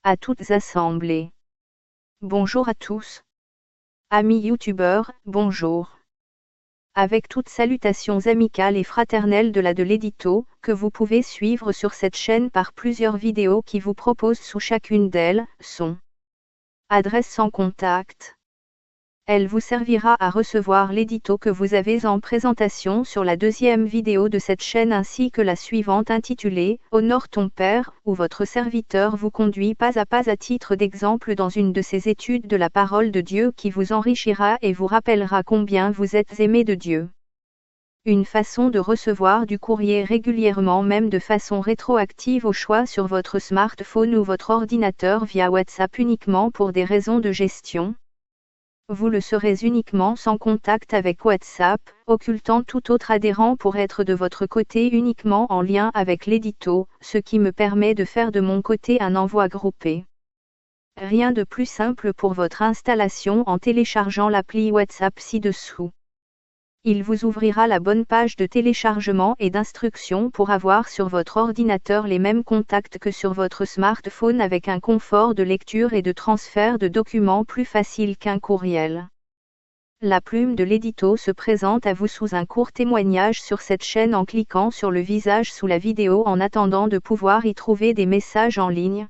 À toutes assemblées. Bonjour à tous. Amis youtubeurs, bonjour. Avec toutes salutations amicales et fraternelles de l'édito, que vous pouvez suivre sur cette chaîne par plusieurs vidéos qui vous proposent sous chacune d'elles, son adresse sans contact. Elle vous servira à recevoir l'édito que vous avez en présentation sur la deuxième vidéo de cette chaîne ainsi que la suivante intitulée « Honore ton Père » où votre serviteur vous conduit pas à titre d'exemple dans une de ces études de la parole de Dieu qui vous enrichira et vous rappellera combien vous êtes aimé de Dieu. Une façon de recevoir du courrier régulièrement même de façon rétroactive au choix sur votre smartphone ou votre ordinateur via WhatsApp uniquement pour des raisons de gestion. Vous le serez uniquement sans contact avec WhatsApp, occultant tout autre adhérent pour être de votre côté uniquement en lien avec l'édito, ce qui me permet de faire de mon côté un envoi groupé. Rien de plus simple pour votre installation en téléchargeant l'appli WhatsApp ci-dessous. Il vous ouvrira la bonne page de téléchargement et d'instruction pour avoir sur votre ordinateur les mêmes contacts que sur votre smartphone avec un confort de lecture et de transfert de documents plus facile qu'un courriel. La plume de l'édito se présente à vous sous un court témoignage sur cette chaîne en cliquant sur le visage sous la vidéo en attendant de pouvoir y trouver des messages en ligne.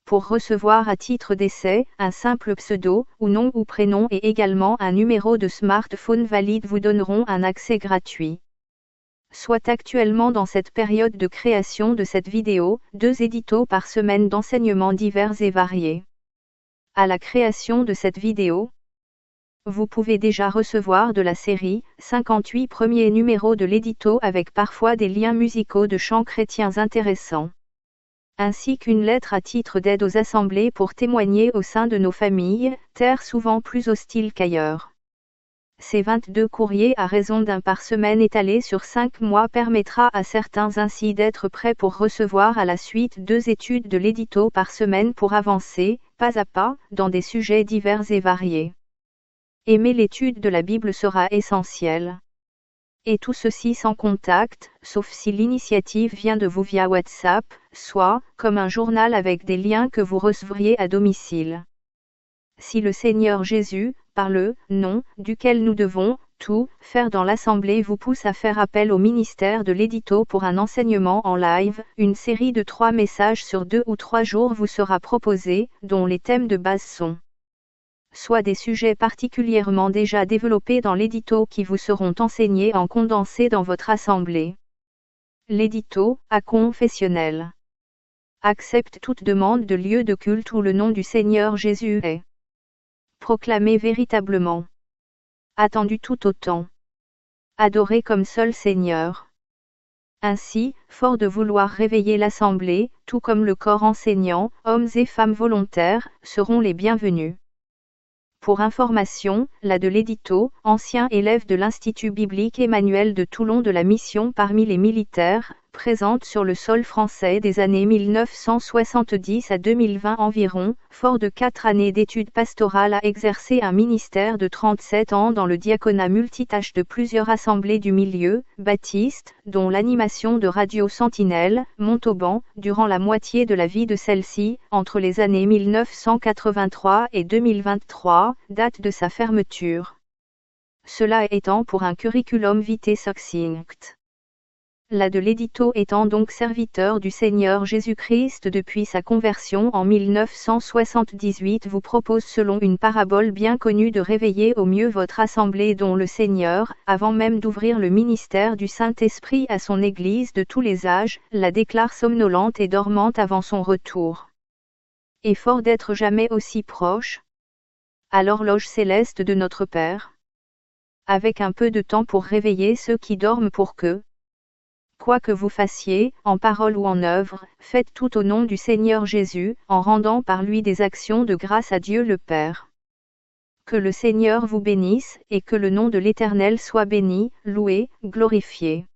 Pour recevoir à titre d'essai, un simple pseudo, ou nom ou prénom et également un numéro de smartphone valide vous donneront un accès gratuit. Soit actuellement dans cette période de création de cette vidéo, 2 éditos par semaine d'enseignements divers et variés. À la création de cette vidéo, vous pouvez déjà recevoir de la série, 58 premiers numéros de l'édito avec parfois des liens musicaux de chants chrétiens intéressants. Ainsi qu'une lettre à titre d'aide aux assemblées pour témoigner au sein de nos familles, terre souvent plus hostile qu'ailleurs. Ces 22 courriers à raison d'un par semaine étalés sur 5 mois permettra à certains ainsi d'être prêts pour recevoir à la suite 2 études de l'édito par semaine pour avancer, pas à pas, dans des sujets divers et variés. Aimer l'étude de la Bible sera essentiel. Et tout ceci sans contact, sauf si l'initiative vient de vous via WhatsApp, soit, comme un journal avec des liens que vous recevriez à domicile. Si le Seigneur Jésus, par le nom duquel nous devons tout faire dans l'Assemblée vous pousse à faire appel au ministère de l'édito pour un enseignement en live, une série de 3 messages sur 2 ou 3 jours vous sera proposée, dont les thèmes de base sont soit des sujets particulièrement déjà développés dans l'édito qui vous seront enseignés en condensé dans votre assemblée. L'édito, à confessionnel. Accepte toute demande de lieu de culte où le nom du Seigneur Jésus est proclamé véritablement. Attendu tout autant. Adoré comme seul Seigneur. Ainsi, fort de vouloir réveiller l'assemblée, tout comme le corps enseignant, hommes et femmes volontaires, seront les bienvenus. Pour information, de l'édito, ancien élève de l'Institut biblique Emmanuel de Toulon de la mission parmi les militaires, présente sur le sol français des années 1970 à 2020 environ, fort de 4 années d'études pastorales a exercé un ministère de 37 ans dans le diaconat multitâche de plusieurs assemblées du milieu, baptiste, dont l'animation de Radio Sentinelle, Montauban, durant la moitié de la vie de celle-ci, entre les années 1983 et 2023, date de sa fermeture. Cela étant pour un curriculum vitae succinct. De l'édito étant donc serviteur du Seigneur Jésus-Christ depuis sa conversion en 1978 vous propose selon une parabole bien connue de réveiller au mieux votre assemblée dont le Seigneur, avant même d'ouvrir le ministère du Saint-Esprit à son Église de tous les âges, la déclare somnolente et dormante avant son retour. Et fort d'être jamais aussi proche à l'horloge céleste de notre Père. Avec un peu de temps pour réveiller ceux qui dorment pour que, quoi que vous fassiez, en parole ou en œuvre, faites tout au nom du Seigneur Jésus, en rendant par lui des actions de grâce à Dieu le Père. Que le Seigneur vous bénisse, et que le nom de l'Éternel soit béni, loué, glorifié.